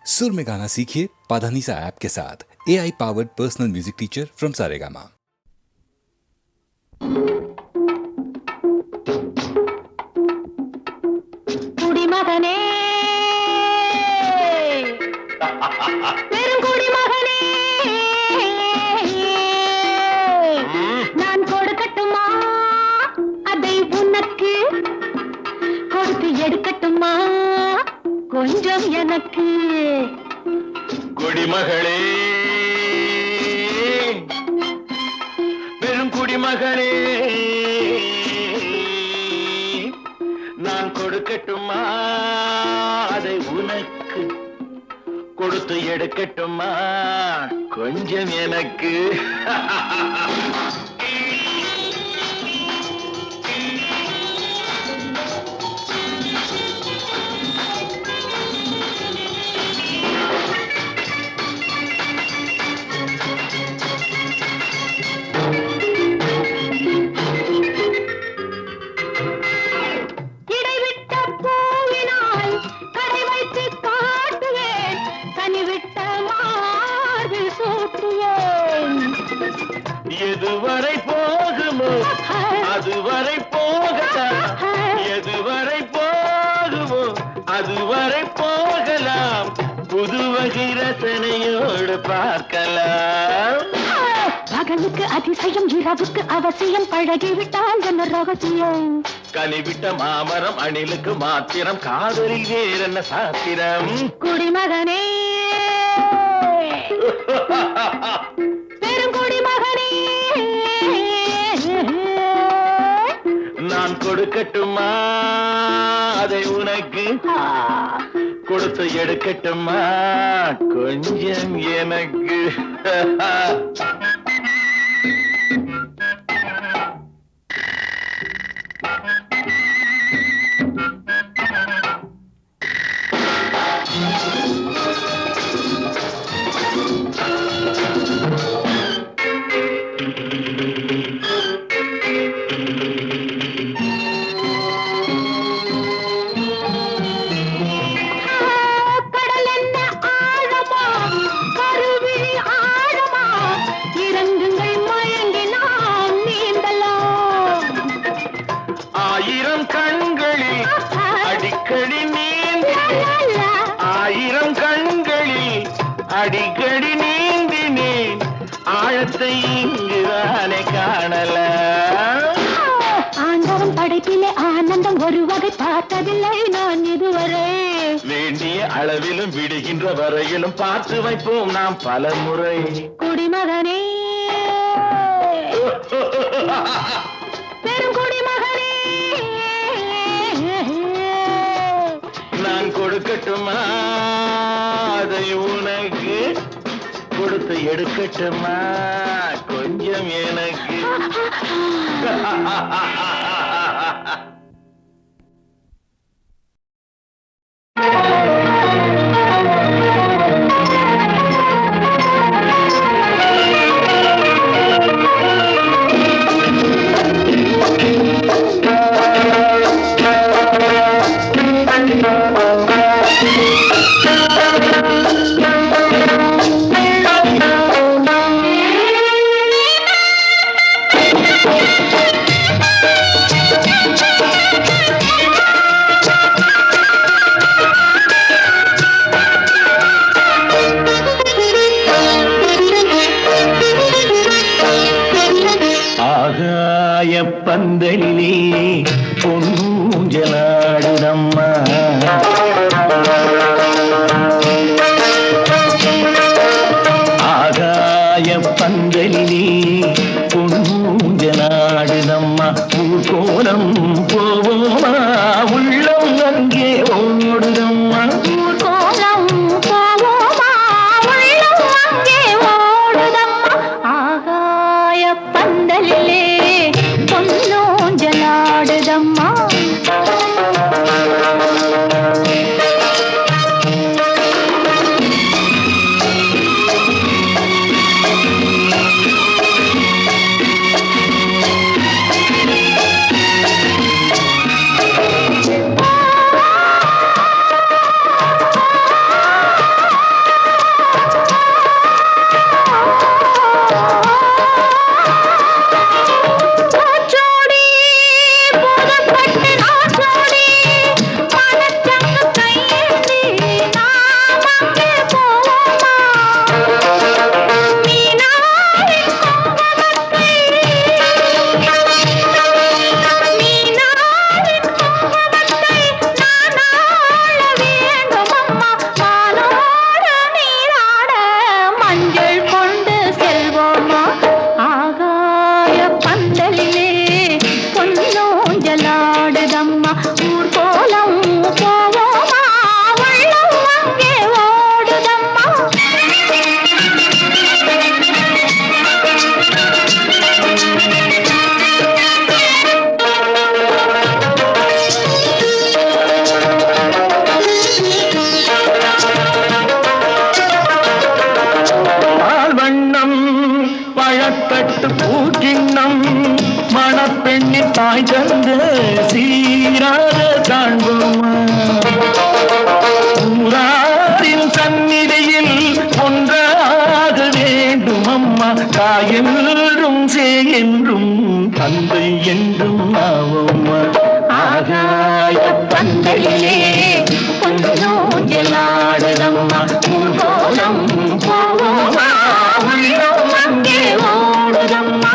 सुर में गाना सीखिए पाधानीसा ऐप के साथ। AI powered personal music teacher from Saregama. குடிமகனே பெருங்குடிமகனே நான் கொடுக்கட்டுமா அதை உனக்கு கொடுத்து எடுக்கட்டுமா கொஞ்சம் எனக்கு குடிமகளே பெருங்குடிமகளே நான் கொடுக்கட்டுமா அதை உனக்கு கொடுத்து எடுக்கட்டுமா கொஞ்சம் எனக்கு எதுவரை போகுமோ அதுவரை போகலாம், எதுவரை போகுமோ அதுவரை போகலாம், புது வகை ரசனையோடு பார்க்கலாம். பகலுக்கு அதிசயம் இரவுக்கு அவசியம் பழகிவிட்டால் என்ன ரகசியம், கனிவிட்ட மாமரம் அணிலுக்கு மாத்திரம் காதலில் வேறென்ன சாத்திரம். குடிமகனே பெருங்குடிமகனே நான் கொடுக்கட்டுமா அதை உனக்கு கொடுத்து எடுக்கட்டுமா கொஞ்சம் எனக்கு. ஆயிரம் கண்களில் அடிக்கடி நீந்தினேன், ஆயிரம் கண்களில் அடிக்கடி நீந்தினேன், ஆழத்தை இங்குதானே காணல. ஆண்டவன் படைப்பிலே ஆனந்தம் ஒரு வகை பார்த்ததில்லை நான் இதுவரை. வேண்டிய அளவிலும் விடுகின்ற வரையிலும் பார்த்து வைப்போம் நாம் பல முறை. குடிமகனே பெருங்குடிமகனே நான் கொடுக்கட்டுமா அதை உனக்கு கொடுத்து எடுக்கட்டுமா கொஞ்சம் எனக்கு. பந்தலிலே பொன்னூஞ்சலாடுதம்மா, ஆகாய பந்தலிலே பொன்னூஞ்சலாடுதம்மா, ஊர்கோலம் போவோமா உள்ளம் அங்கே ஓடுதம்மா, ஊர்கோலம் போவோமா உள்ளம் அங்கே ஓடுதம்மா, ஆகாய பந்தலிலே பொன்னூஞ்சலாடுதம்மா. தாயென்றும் என்றும் தந்தை என்றும் நாவம்மா ஆகாய பந்தலிலே கொஞ்சோஞ்சலாடுதம்மா ஊர்கோலம் போவோமா உள்ளம் அங்கே ஓடுதம்மா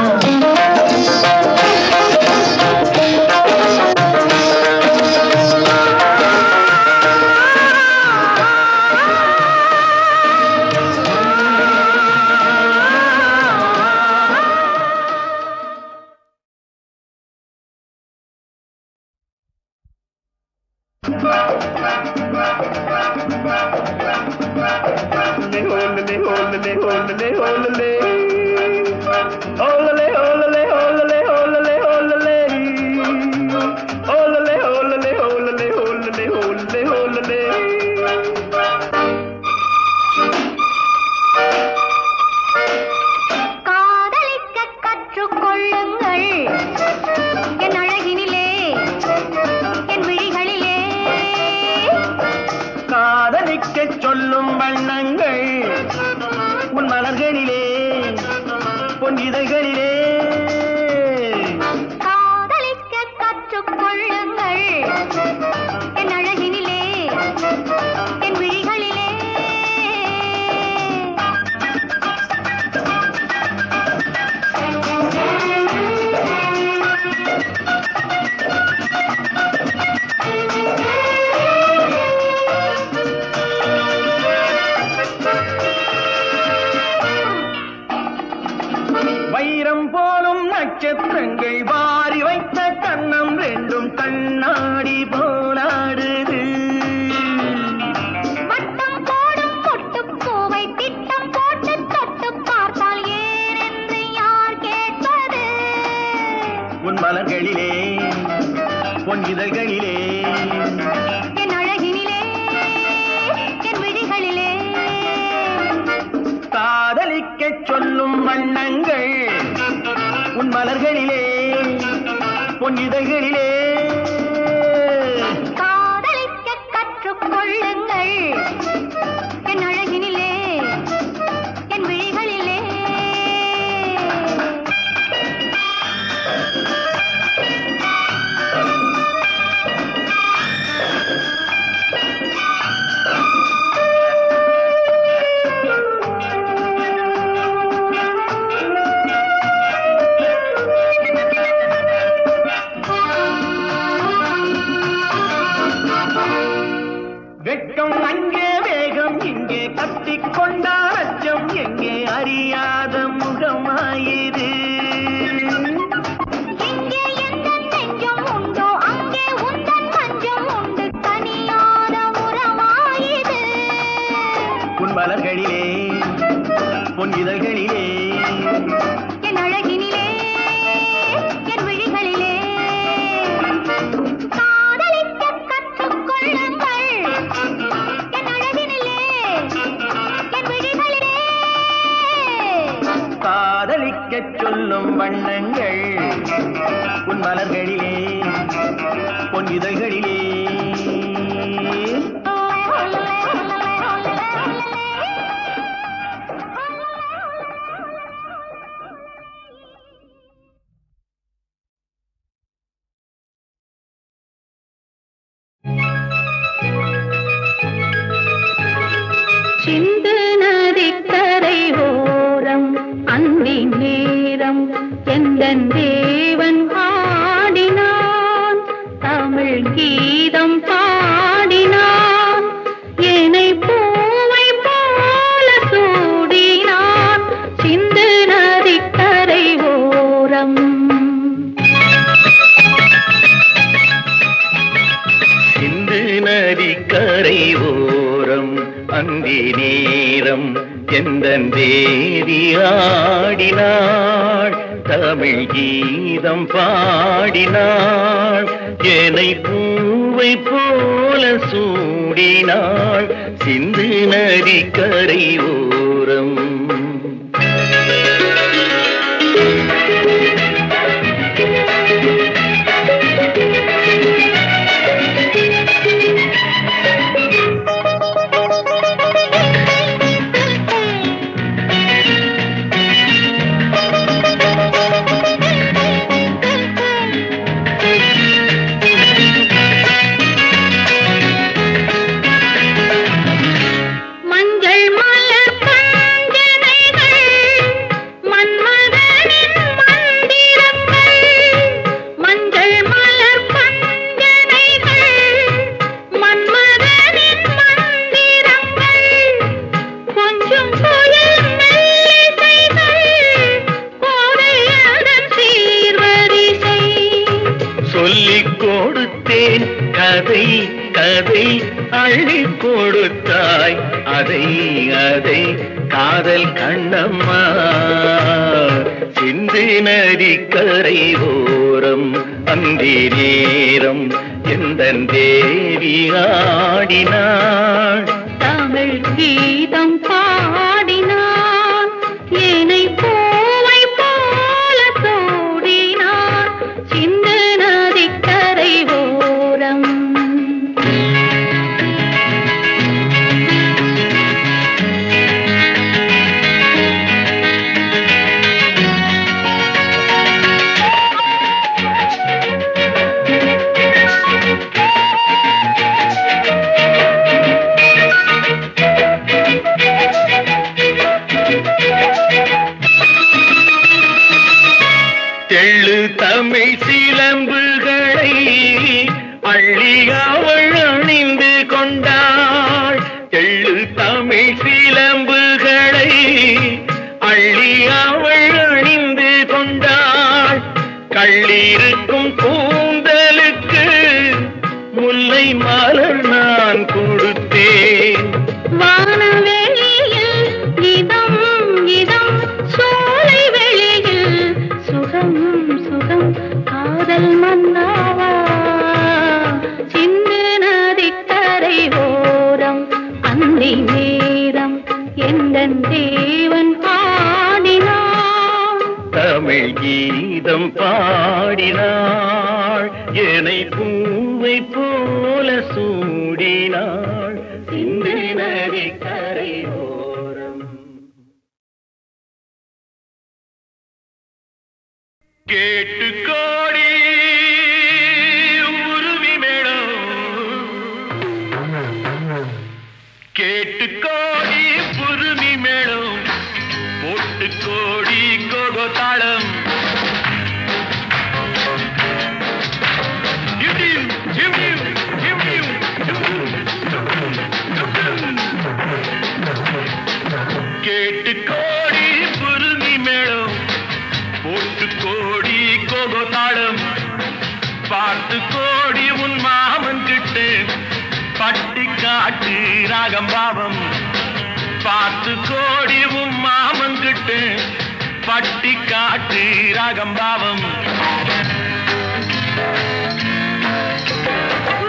சொல்லும் வண்ணங்கள் உன் மலர்களிலே பொன் இதழ்களிலே காதலிக்க கற்றுக்கொள்ளுங்கள் என் அழகினிலே என் விழிகளிலே வைரம் போலும் நட்சத்திரங்கள் வாரி வைத்த கண்ணம் ரெண்டும் கண்ணாடி போலாடுது வட்டம் போடும் பொட்டுப்பூவை திட்டம் போட்டு தொட்டு பார்த்தால் ஏனென்று யார் கேட்பது உன் மலர்களிலே பொன் இதழ்களிலே என் அழகினிலே என் விழிகளிலே காதலிக்க சொல்லும் வண்ணங்கள் உன் மலர்களிலே பொன் இதழ்களிலே காதலிக்க கற்றுக்கொள்ளுங்கள் என் அழகினிலே என் விழிகளிலே வெட்கம் அங்கே வேகம் இங்கே கட்டிக்கொண்டார் அச்சம் எங்கே அறியாத முகமாயிரு எங்கே எந்த நெஞ்சம் உண்டோ அங்கே உந்தன் மஞ்சம் உண்டு தனியாத உறவாயிரு உன் மலர்களிலே பொன் இதழ்களிலே என் அழகினிலே என் விழிகளிலே காதலிக்க கற்றுக்கொள்ளுங்கள் என் அழகினிலே என் விழிகளிலே காதலிக்கச் சொல்லும் வண்ணங்கள் உன் மலர்களிலே பொன் இதழ்களிலே சிந்து நதிக்கரை ஓரம் அந்தி நேரம் எந்தன் தேவன் ஆடினான் தமிழ் கீதம் பாடினான் என்னை பூவை போல சூடினான் சிந்து நதிக்கரை ஓரம் சிந்து நதிக்கரை ஓரம் அந்தி நேரம் எந்தன் தேவி ஆடினாள் தமிழ் கீதம் பாடினாள் என்னை பூவை போல சூடினாள் சிந்து நதிக்கரை ஓரம் அள்ளி கொடுத்தாய் அதை அதை காதல் கண்ணம்மா சிந்து நதி கரை ஓரம் அந்தி நேரம் எந்தன் தேவி ஆடினாள் தமிழ் கீதம் பாடினான் ஏனை பூவை போல சூடினான் சிந்து நதிக்கரை ஓரம் தெள்ளு தமிழ் சிலம்புகளை அள்ளி அவள் அணிந்து கொண்டாள் தெள்ளு தமிழ் சிலம்புகளை அள்ளி அவள் அணிந்து கொண்டாள் கள்ளிருக்கும் கூந்தலுக்கு முல்லை மலர் நான் கொடுத்தேன் வானவெளியில் இதம் இதம் சோலை வெளியில் சுகம் சுகம் காதல் மன்னாவா சிந்து நதிக்கரை ஓரம் அந்தி நேரம் எந்தன் தேவன் பாடினான் தமிழ் கீதம் பாடினாள் என்னை பூவை போல சூடினாள் சிந்து நதி கரை ஓரம் கேட்டு கோடி உருவி மேடம் கேட்டு கோடி புருமி மேடம் போட்டு கோடி கோகோ தாளம் கேட்டு கோடி புருமி மேடம் போட்டு கோடி கோகோ தாளம் பார்த்து கோடி உன் மாமன் கிட்டு பட்டி காட்டு ராகம் பாவம் பார்த்து கோடி உன் மாமன் கிட்டு பட்டி காட்டு ராகம் பாவம்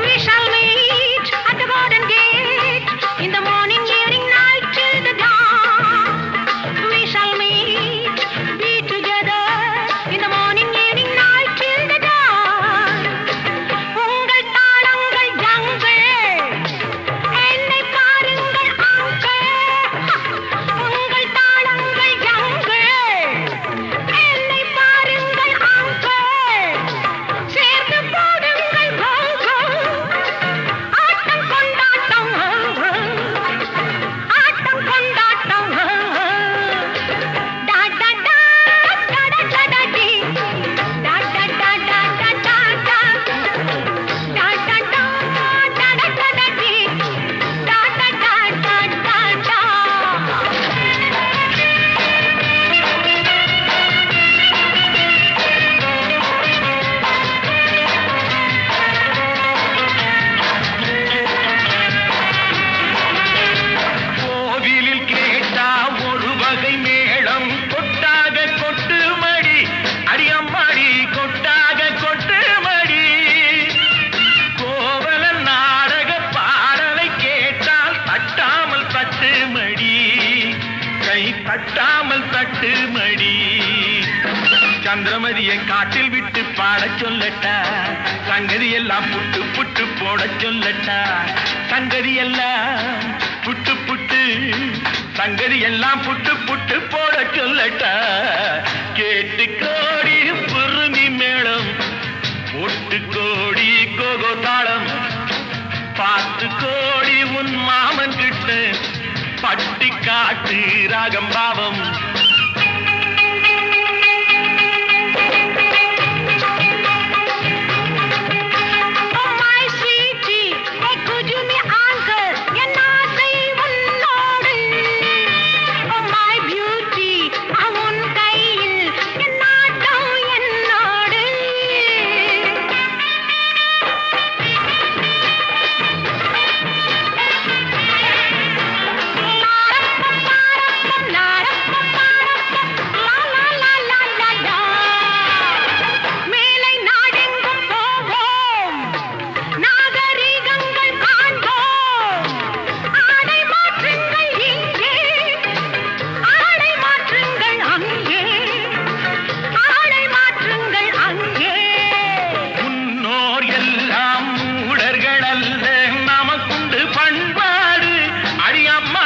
We shall meet at the garden gate in the morning, evening, night till the dawn. We shall meet, be together in the morning, evening, night till the dawn. உங்கள் தாளங்கள் ஜங்கள் என்னை பாருங்கள் அங்கள் உங்கள் தாளங்கள் ஜங்கள் என்னை பாருங்கள் uncle சேர்ந்து போடுங்கள் cocoa ஆட்டம் கொண்டாட்டம் ஆட்டம் கொண்டாட்டம் டா டா டா டா டா டா டா டி டா டா டா டா டா டா டா டா டா டா டா டா டா டா டி டா டா டா டா டா டா கோவிலில் கேட்டா ஒரு வகை மேளம் கொட்டாக கொட்டு மடி அடியம்மாடி கொட்டாக கொட்டு மடி கோவலன் நாடக பாடலை கேட்டால் தட்டாமல் தட்டு மடி கை தட்டாமல் தட்டு மடி சந்திரமதியை காட்டில் விட்டு பாடச் சொல்லட்டா சங்கதி எல்லாம் புட்டு புட்டு போடச் சொல்லட்டா சங்கதி எல்லாம் புட்டு புட்டு சங்கதி எல்லாம் புட்டு புட்டு போடச் சொல்லட்டா கேட்டு கோடி புருமி மேளம் ஒட்டு கோடி கோகோ தாளம் பார்த்து கோடி உன் மாமன் கிட்ட பட்டி காட்டு ராகம் பாவம் Oh my sweetie, hey could you me answer என் ஆசை உன்னோடு Oh my beauty, உன் கையில் என் நாட்டம் என்னோடு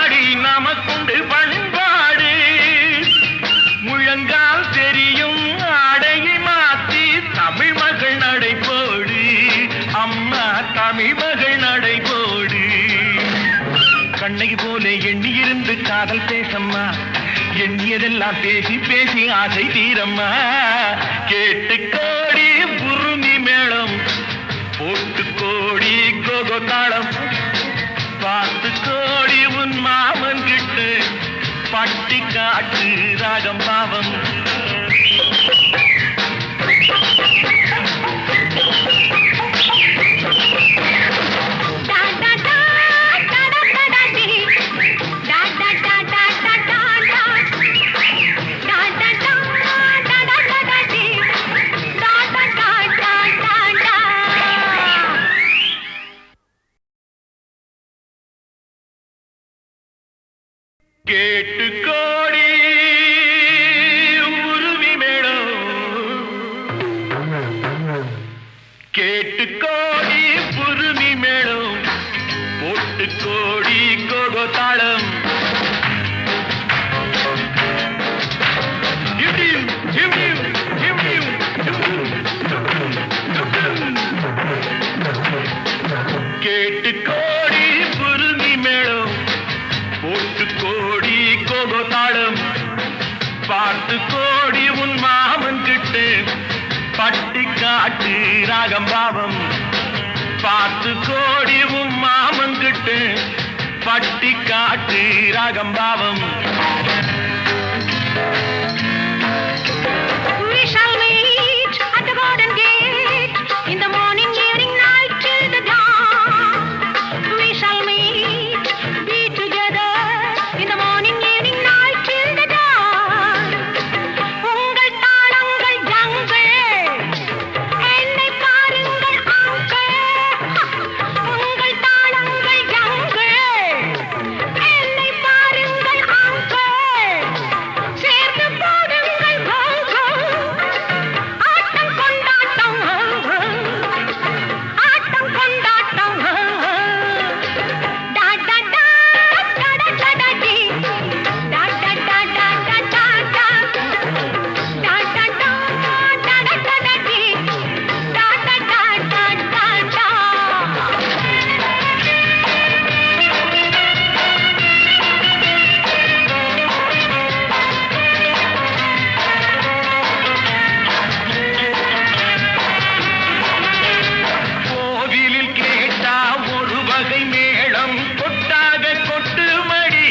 அம்மாடி நமக்குண்டு பண்பாடு முழங்கால் தெரியும் ஆடையை மாத்தி தமிழ் மகள் நடைபோடு அம்மா தமிழ் மகள் நடைபோடு கண்ணகி போல எண்ணி இருந்து காதல் பேசம்மா எண்ணியதெல்லாம் பேசி பேசி ஆசை தீரம்மா கேட்டு கோடி புருமி மேளம் போட்டு கோடி கோகோ தாளம் பார்த்து கோடி உன் மாமன் கிட்டு பட்டி காட்டு ராகம் பாவம் கேட்டு கோடி உருவி மேளம் கேட்டு கோடி புருமி மேளம் போட்டு கோடி கோகோ தாளம் கேட்டு கோடி புருமி மேளம் போட்டு கோடி கோகோ தாளம் பார்த்து கோடி உன் மாமன் கிட்டு பட்டி காட்டு ராகம் பாவம் பார்த்து கோடி உன் மாமன் கிட்டு பட்டி காட்டு ராகம் பாவம் We shall meet at the garden gate in the morning, evening, night till the dawn. We shall meet, be together in the morning, evening, night till the dawn. உங்கள் தாளங்கள் ஜங்கள் என்னை பாருங்கள் அங்கள் உங்கள் தாளங்கள் ஜங்கள் என்னை பாருங்கள் uncle சேர்ந்து போடுங்கள் ஆட்டம் கொண்டாட்டம் ஆட்டம் கொண்டாட்டம் டா டா டா டா டா டா டி டா டா டா டா டா டா டா டா டா டா டா டா டா டி டா டா டா டா டா டா கோவிலில் கேட்டா ஒரு வகை மேளம் கொட்டாக கொட்டு மடி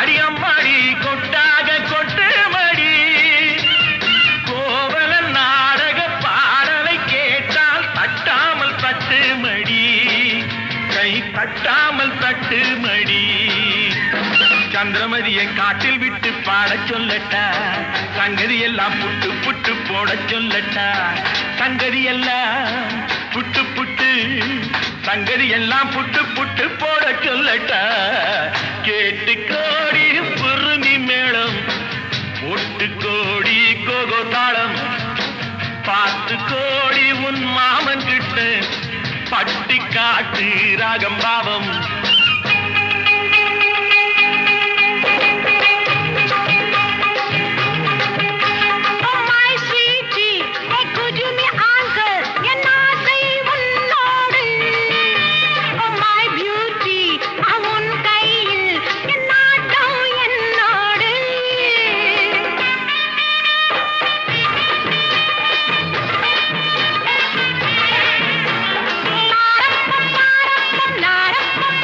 அடியம்மாடி கொட்டாக கொட்டு மடி கோவல நாடக பாடலை கேட்டால் தட்டாமல் தட்டு மடி கை தட்டாமல் தட்டு மடி சந்திரமதியை காட்டில் விட்டு பாடச் சொல்லட்டா சங்கதி எல்லாம் புட்டு புட்டு போடச் சொல்லட்டா சங்கதி எல்லாம் புட்டு புட்டு சங்கதி எல்லாம் புட்டு புட்டு போடச் சொல்லட்டா கேட்டு கோடி புருமி மேளம் போட்டு கோடி கோகோ தாளம் பார்த்து கோடி உன் மாமன் கிட்ட பட்டி காட்டு ராகம் பாவம் Oh my sweetie, hey could you me answer? என் ஆசை உன்னோடு. Oh my beauty, உன் கையில் என் நாட்டம் என்னோடு. நாரப்பம் நாரப்பம் நாரப்பம்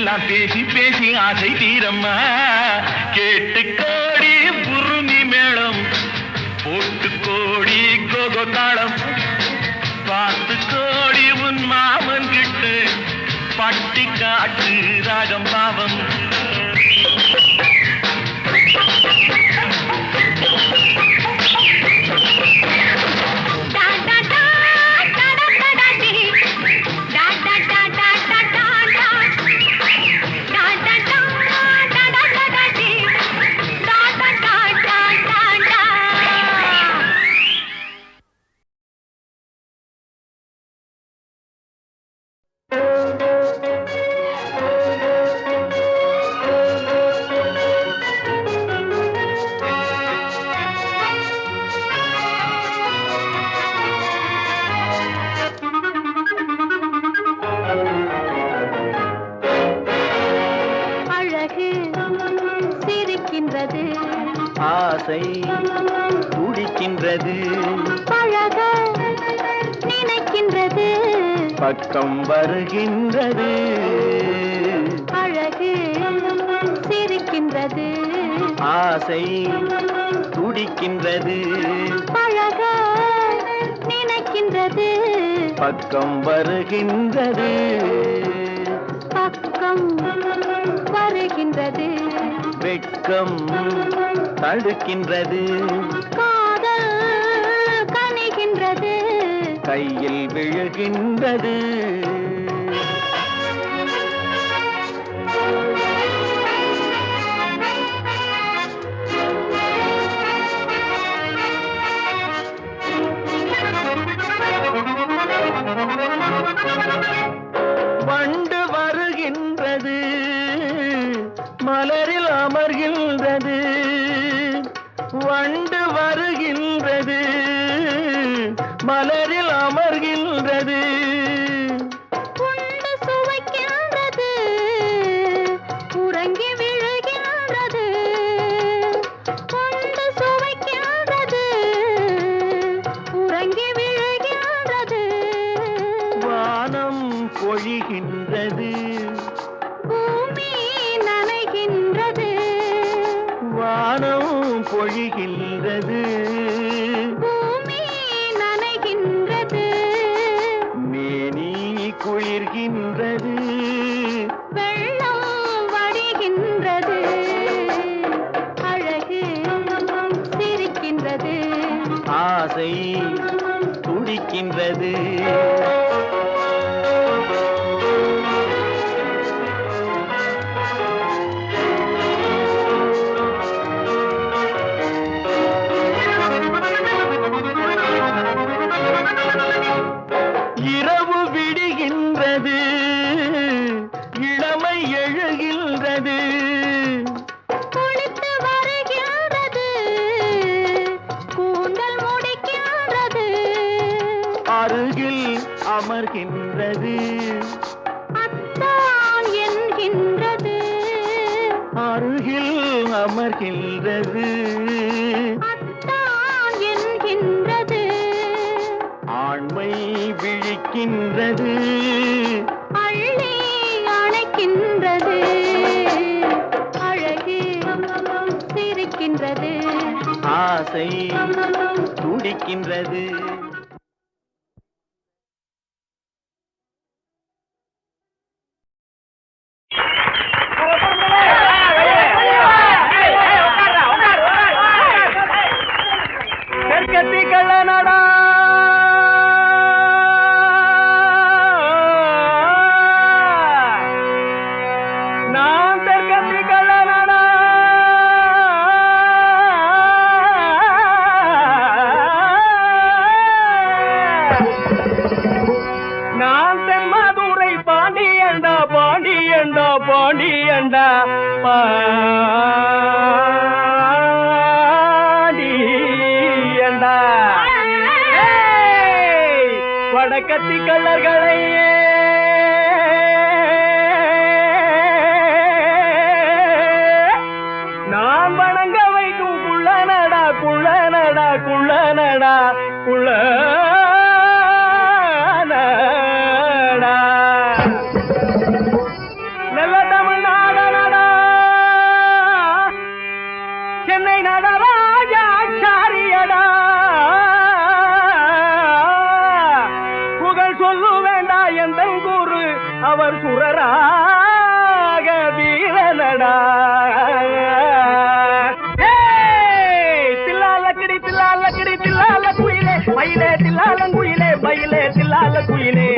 எல்லாம் பேசி பேசி ஆசை தீரம்மா கேட்டு கோடி புருமி மேளம் போட்டு கோடி கோகோ தாளம் பார்த்து கோடி உன் மாமன் கிட்டு பட்டி காட்டு ராகம் பாவம் ஆசை துடிக்கின்றது பழக நினைக்கின்றது பக்கம் வருகின்றது அழகு சிரிக்கின்றது ஆசை துடிக்கின்றது பழக நினைக்கின்றது பக்கம் வருகின்றது பக்கம் வருகின்றது வெட்கம் தடுக்கின்றது காதல் கனிகின்றது கையில் விழுகின்றது வண்டு வருகின்றது மலரில் அமர்கின்றது வண்டு வருகின்றது மலரில் அமர்கின்றது உண்டு சுவைக்கின்றது உறங்கி விழுகின்றது உண்டு சுவைக்கின்றது உறங்கி விழுகின்றது வானம் பொழிகின்றது பூமி நனைகின்றது வானம் பொழிகின்றது பூமி நனைகின்றது மேனி குளிர்கின்றது வெள்ளம் வடிகின்றது அழகு சிரிக்கின்றது ஆசை துடிக்கின்றது இரவு விடுகின்றது இளமை எழுகின்றது குளித்து வருகின்றது கூந்தல் முடிக்கின்றது அருகில் அமர்கின்றது அத்தான் என்கின்றது அருகில் அமர்கின்றது அத்தான் என்கின்றது ஆண்மை விழிக்கின்றது அள்ளி அணைக்கின்றது அழகு சிரிக்கின்றது ஆசை துடிக்கின்றது தெற்கத்தி கள்ளனடா நான் தெற்கத்தி கள்ளனடா நான் தென்மதுரை பாண்டியண்டா பாண்டியண்டா பாண்டியண்டா பாண்டியண்டா வடக்கத்தி கள்ளர்களை நான் வணங்க வைக்கும் குள்ளனடா குள்ளனடா குள்ளனடா குள்ளனடா நல்ல சென்னை நடராஜாச்சாரியடா புகழ் சொல்லு வேண்டா எந்த குரு அவர் சுரராக வீரனடா தில்லாலக்கடி தில்லாலக்கடி தில்லால குயிலே மயிலே தில்லாலங்குயிலே மயிலே தில்லால குயிலே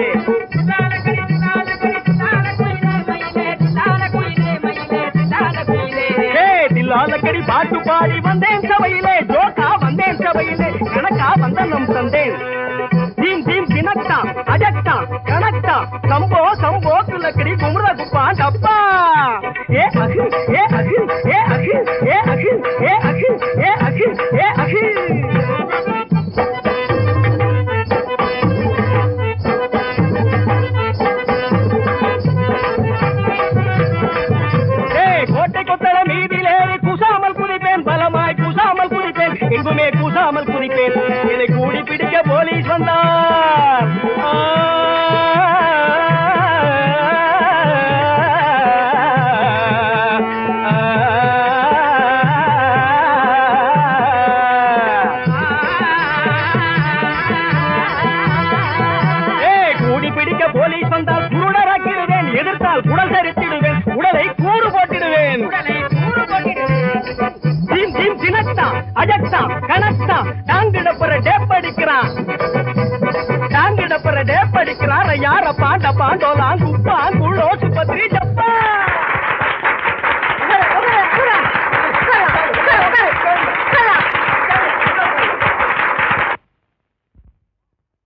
தில்லாலக்கடி பாட்டு பாடி வந்தேன் சபையிலே ஜோக்கா வந்தேன் சபையிலே கணக்கா வந்த நம் தந்தேன் தீம் தீம் தினக்டா அஜக்டா கணக்டா சம்போ சம்போ துலக்கடி குமுற குப்பான் டப்பா ஏ அகு ஏ அகு ஏ அகு ஏ அகு ஏ அகு ஏ அகு ஏ அகு கோட்டை கொத்தள மீதிலேறி குசாமல் குதிப்பேன் பலமாய் குசாமல் குதிப்பேன் எங்குமே குசாமல் குதிப்பேன் என்னை கூடி பிடிக்க போலீஸ் வந்தார் கூடி பிடிக்க போலீஸ் வந்தால் குருடராக்கிடுவேன் எதிர்த்தால் குடல் சரித்திடுவேன் உடலை கூறு போட்டிடுவேன் தீம் தீம் தினக்டா அஜக்டா கணக்டா டாங்கிடப்புற டேப் அடிக்கிறான் டாங்கிடப்புற டேப் அடிக்கிறான் யார பாண்ட பாண்டோலாம் குப்பா குள்ளோ சுபத்ரி ஜப்பா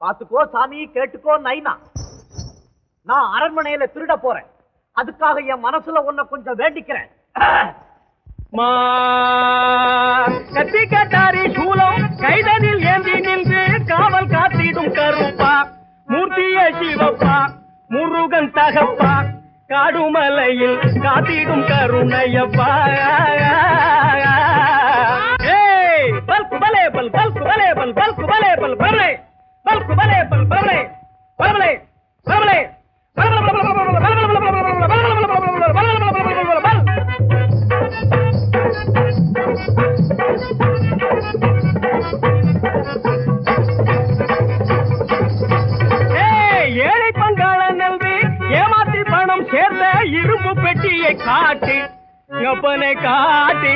பாத்துக்கோ சாமி கேட்டுக்கோ நைனா நான் அரண்மனையில திருட போறேன் அதுக்காக என் மனசுல உன்னை கொஞ்சம் வேண்டிக்கிறேன் கத்தி கட்டாரி சூலம் கைதனில் ஏந்தி நின்று காவல் காத்திடும் கருப்பா மூர்த்திய சிவப்பா முருகன் தகப்பா காடுமலையில் காத்திடும் கருணையப்பா பல்கு பலே பல் பல்கு பலே பல் பல்கு பலே பல் பரலே பல்கு பலே பல் பரலே பரலே பரலே ஏழை பங்காள நல்வி ஏமாத்தி பணம் சேர்ந்த இரும்பு பெட்டியை காட்டி அப்பனை காட்டி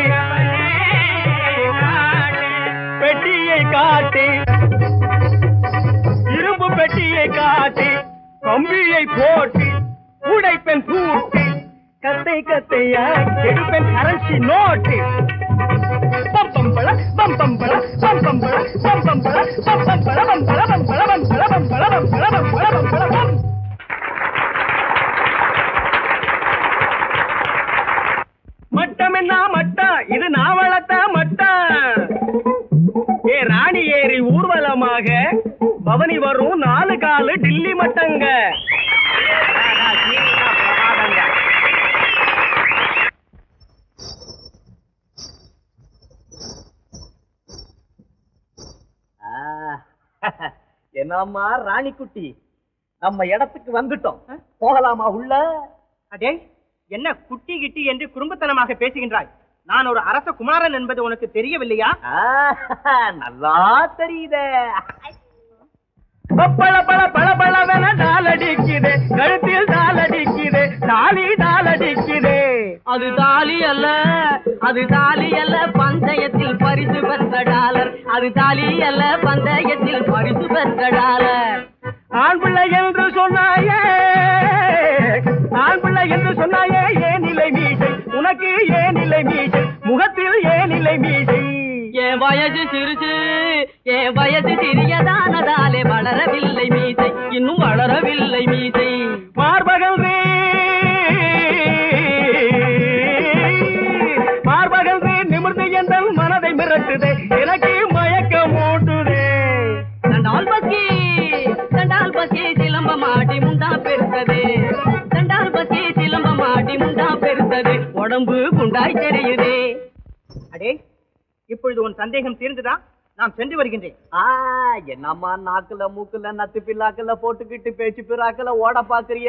பெட்டியை காட்டி இரும்பு பெட்டியை காட்டி கம்பியை போட்டி உடைப்பெண் பூட்டி கத்தை கத்தையா எடுப்பெண் கரன்சி நோட்டு பம்பம்பள பம்பம்பள பம்பம்பள பம்பம்பள பம்பம்பள பம்பள பம்பள பம்பள பம்பள பம்பள பம்பள பம்பள பம் மட்டம் என்ன மட்டா இது நாவளத்த மட்டா ஏ ராணி ஏறி ஊர்வலமாக பவனி வரும் 4 காலு டில்லி மட்டங்க என்னம்மா ராணிக்குட்டி நம்ம இடத்துக்கு வந்துட்டோம் போகலாமா உள்ள அடே என்ன குட்டி கிட்டி என்று குறும்புத்தனமாக பேசுகின்றாய் நான் ஒரு அரச குமாரன் என்பது உனக்கு தெரியவில்லையா நல்லா தெரியுதே பப்பள பள பள பளவென டாலடிக்குது கழுத்தில் டாலடிக்குது தாலி டாலடிக்குது அது தாலி அல்ல அது தாலி அல்ல பந்தயத்தில் பரிசு பெற்ற டாலர் அது தாலி அல்ல பந்தயத்தில் பரிசு பெற்ற டாலர் ஆண் பிள்ளை என்று சொன்னாயே ஆண் பிள்ளை என்று சொன்னாயே ஏன் இல்லை மீசை உனக்கு ஏன் இல்லை மீசை முகத்தில் ஏன் இல்லை மீசை என் வயது சிறுசு என் வயது சிறியதானதாலே வளரவில்லை மீசை இன்னும் வளரவில்லை மீசை மார்பகல் நிமிர்ந்து என்ற மனதை மிரட்டுதே எனக்கு மயக்க மூட்டுதே தண்டால் பசி சிலம்ப மாட்டி முண்டா பெருத்தது தண்டால் பசி சிலம்ப மாட்டி முண்டா பெருத்தது உடம்பு குண்டாய் தெரியுதே அடே இப்பொழுது உன் சந்தேகம் தீர்ந்துதா நான் சென்று வருகின்றேன் என்னம்மா நாக்குல மூக்குல நத்து பில்லாக்குல போட்டுக்கிட்டு பேச்சு பிறாக்குல ஓட பாக்குறிய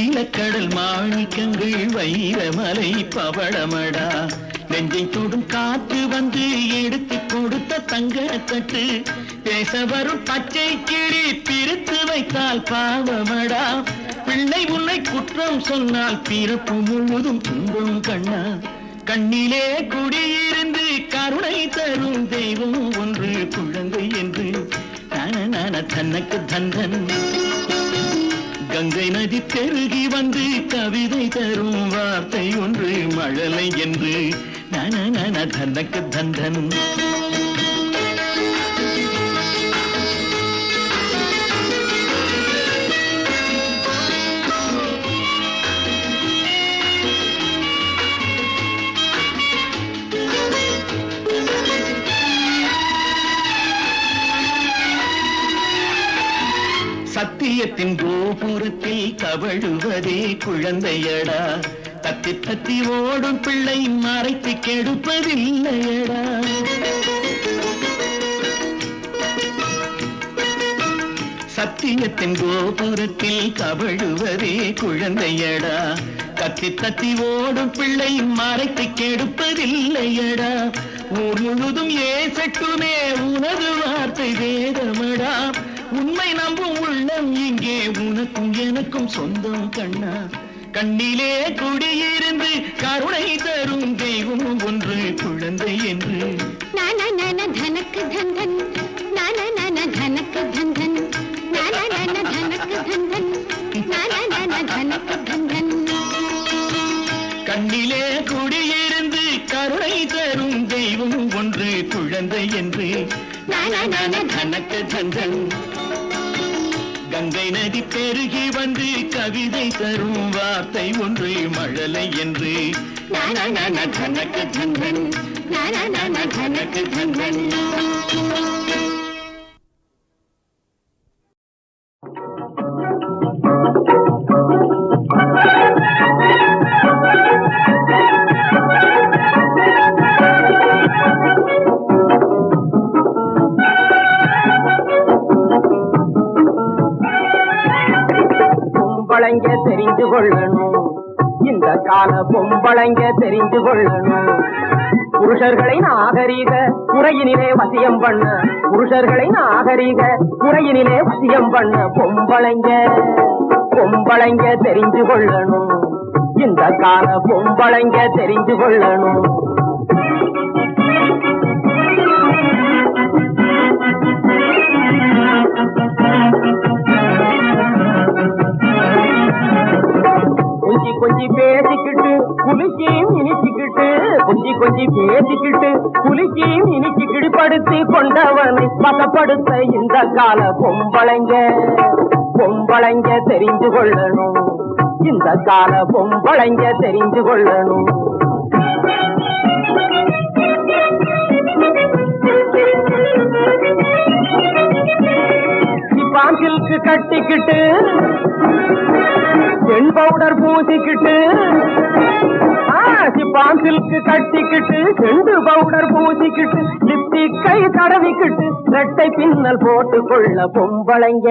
நீலக்கடல் மாணிக்கங்கள் வைரமலை பவளமடா நெஞ்சை தொடும் காற்று வந்து எடுத்து கொடுத்த தங்க தட்டு பேச வரும் பச்சை கிளி பிரித்து வைத்தால் பாவமடா பிள்ளை உன்னை குற்றம் சொன்னால் பிறப்பு முழுவதும் துன்பம் கண்ணா கண்ணிலே குடியிருந்து கருணை தரும் தெய்வம் ஒன்று குழந்தை என்று நான தன்னக்கு தந்தன் கங்கை நதி பெருகி வந்து கவிதை தரும் வார்த்தை ஒன்று மழலை என்று நான தன்னக்கு தந்தன் சத்தியத்தின் கோபுரத்தில் தவழுவதே குழந்தையடா தத்தி தத்தி ஓடும் பிள்ளை மறைத்து கெடுப்பதில்லையடா சத்தியத்தின் கோபுரத்தில் தவழுவதே குழந்தையடா தத்தி தத்தி ஓடும் பிள்ளை மறைத்து கெடுப்பதில்லையடா ஊர் முழுதும் ஏசட்டுமே உனது வார்த்தை வேதமடா உண்மை நம்பும் உள்ளம் இங்கே உனக்கும் எனக்கும் சொந்தம் கண்ணா கண்ணிலே குடியிருந்து கருணை தரும் தெய்வம் ஒன்று குழந்தை என்று தனக்கு தந்தன் தனக்கு தந்தன் தனக்கு தந்தன் கண்ணிலே குடியிருந்து கருணை தரும் தெய்வம் ஒன்று குழந்தை என்று தனக்கு தந்தன் கங்கை நதி பெருகி வந்து கவிதை தரும் வார்த்தை ஒன்று மழலை என்று தனக்கு தந்தன் தனக்கு தந்தன் பொம்பளைங்க தெரிஞ்சு கொள்ளணும் இந்த கால பொம்பளைங்க தெரிஞ்சு கொள்ளணும் புருஷர்களை நாகரீக முறையினிலே வசியம் பண்ண புருஷர்களை நாகரீக முறையினிலே வசியம் பண்ண பொம்பளைங்க தெரிஞ்சு கொள்ளணும் இந்த கால பொம்பளைங்க தெரிஞ்சு கொள்ளணும் கொஞ்சி பேசிக்கிட்டு குலுக்கியும் இனிச்சுக்கிட்டு கொஞ்சி பேசிக்கிட்டு குலுக்கியும் இனிச்சுக்கிட்டு படுத்தி கொண்டவனை பதப்படுத்த இந்த கால பொம்பளைங்க தெரிஞ்சு கொள்ளணும் இந்த கால பொம்பளைங்க தெரிஞ்சு கொள்ளணும் சில்க்கு கட்டிக்கிட்டு பெண் பவுடர் பூசிக்கிட்டு சில்க்கு கட்டிக்கிட்டு செண்டு பவுடர் பூசிக்கிட்டு லிப்டிக்கை தடவிக்கிட்டு ரெட்டை பின்னல் போட்டு கொள்ள பொம்பளைங்க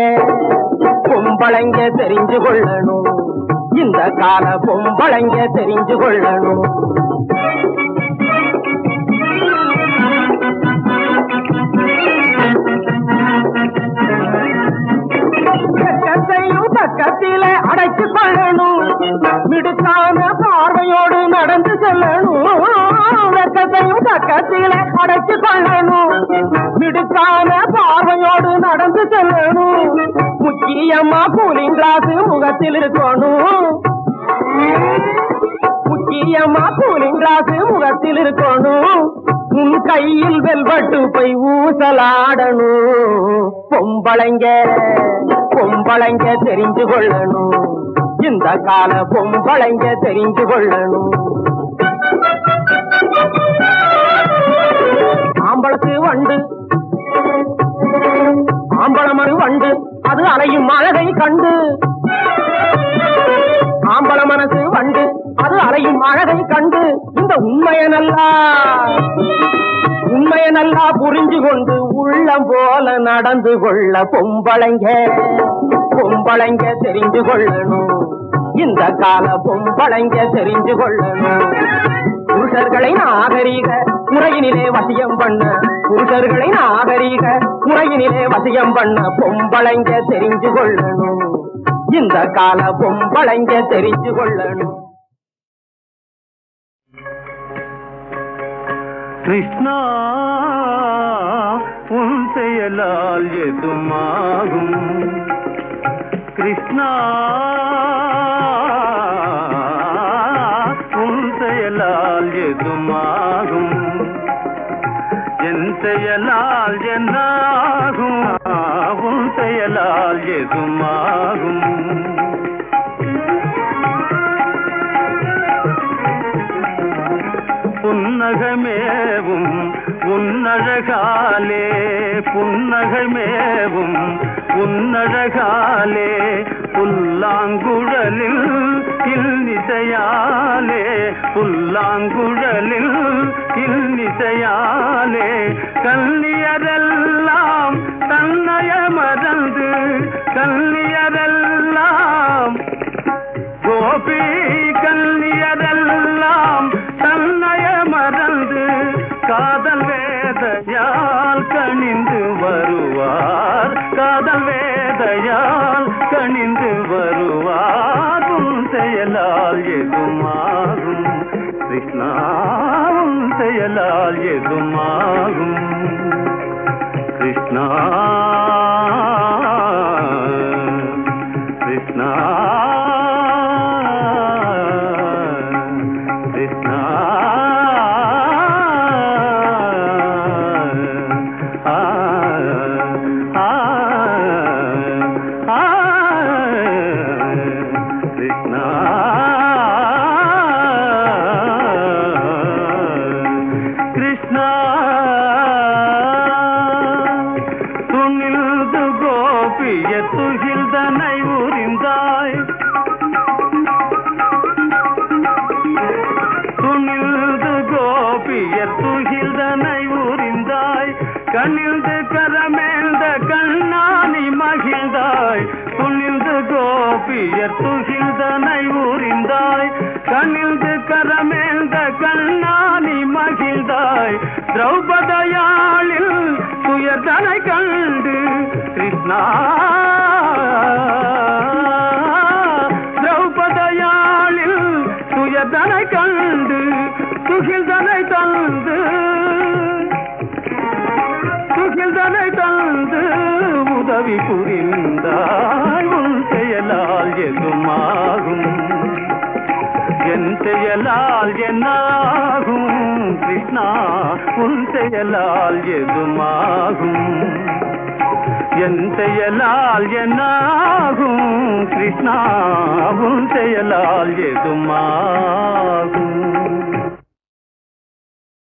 தெரிஞ்சு கொள்ளணும் இந்த கால பொம்பளைங்க தெரிஞ்சு கொள்ளணும் பக்கத்தில அடைச்சு கொள்ளணும் மிடுக்கான பார்வையோடு நடந்து செல்லணும் வெக்கத்தையும் பக்கத்தில அடைச்சு கொள்ளணும் மிடுக்கான பார்வையோடு நடந்து செல்லணும் முக்கியமா கூலிங் கிளாஸ் முகத்தில் இருக்கணும் முக்கியமா கூலிங் கிளாஸ் முகத்தில் இருக்கணும் உன் கையில் வெல்வட்டு போய் ஊசலாடணும் பொம்பளைங்க தெரிஞ்சு கொள்ளணும் இந்த கால பொம்பளைங்க தெரிஞ்சு கொள்ளணும் ஆம்பளத்து வண்டு ஆம்பளமரு வண்டு அது அலையும் அழகை கண்டு ஆம்பள மனசு வண்டு அது அலையும் அழகை கண்டு இந்த உண்மையை நல்லா புரிஞ்சு கொண்டு உள்ளம் போல நடந்து கொள்ள பொம்பளைங்க தெரிஞ்சு கொள்ளணும் இந்த கால பொம்பளைங்க தெரிஞ்சு கொள்ளணும். புருஷர்களை நாகரீக முறையினிலே வசியம் பண்ண, புருஷர்களை நாகரீக முறையினிலே வசியம் பண்ண பொம்பளைங்க தெரிஞ்சு கொள்ளணும். இந்த கால பொம்பளைங்க தெரிஞ்சு கொள்ளணும். கிருஷ்ணா உன் செயலால் எதுமாகும், கிருஷ்ணா உன் செயலால் எதுமாகும், என் செயலால் என்னாகும், உன் செயலால் எதுமாகும். புன்னகமேவும் உன்னழகாலே, புன்னகமேவும் உன்னழகாலே, புல்லாங்குழலில் இல்நிசையாலே, புல்லாங்குழலில் இல்நிசையாலே, கல்லியரெல்லாம் தன்னைய மறந்து, கல்லியரெல்லாம் கோபி கல்லியரெல்லாம் தன்னைய மறந்து, காதல் வேதையால் கணிந்து வருவார், காதல் வேதையால் கணிந்து வருவார். உன் செயலால் எதுமாகும் கிருஷ்ணா, உன் செயலால் எதுமாகும் கிருஷ்ணா, கிருஷ்ணா, கிருஷ்ணா. கிருஷ்ணா துணில்து கோபிய துகில்தனை உரிந்தாய், துணில்து கோபிய துகில்தனை உரிந்தாய், கண்ணில்து கரமேந்த கண்ணானி மகிழ்ந்தாய், துணில்து கோபிய துகில்தனை உரிந்தாய், கண்ணில்து கரமேந்த கண்ணானி மகிழ்ந்தாய், திரௌபதியாளில் துயர்தனை கண்டு கிருஷ்ணா, திரௌபதியாளில் துயர்தனை கண்டு துகில்தனை தந்து, துகில்தனை தந்து உதவி புரிந்தாய். உன் செயலால் எதுமாகும், என் செயலால் என்னாகும் கிருஷ்ணா, உன் செயலால் எதுமாகும், என் செயலால் என்னாகும் கிருஷ்ணா, உன் செயலால் எதுமாகும்.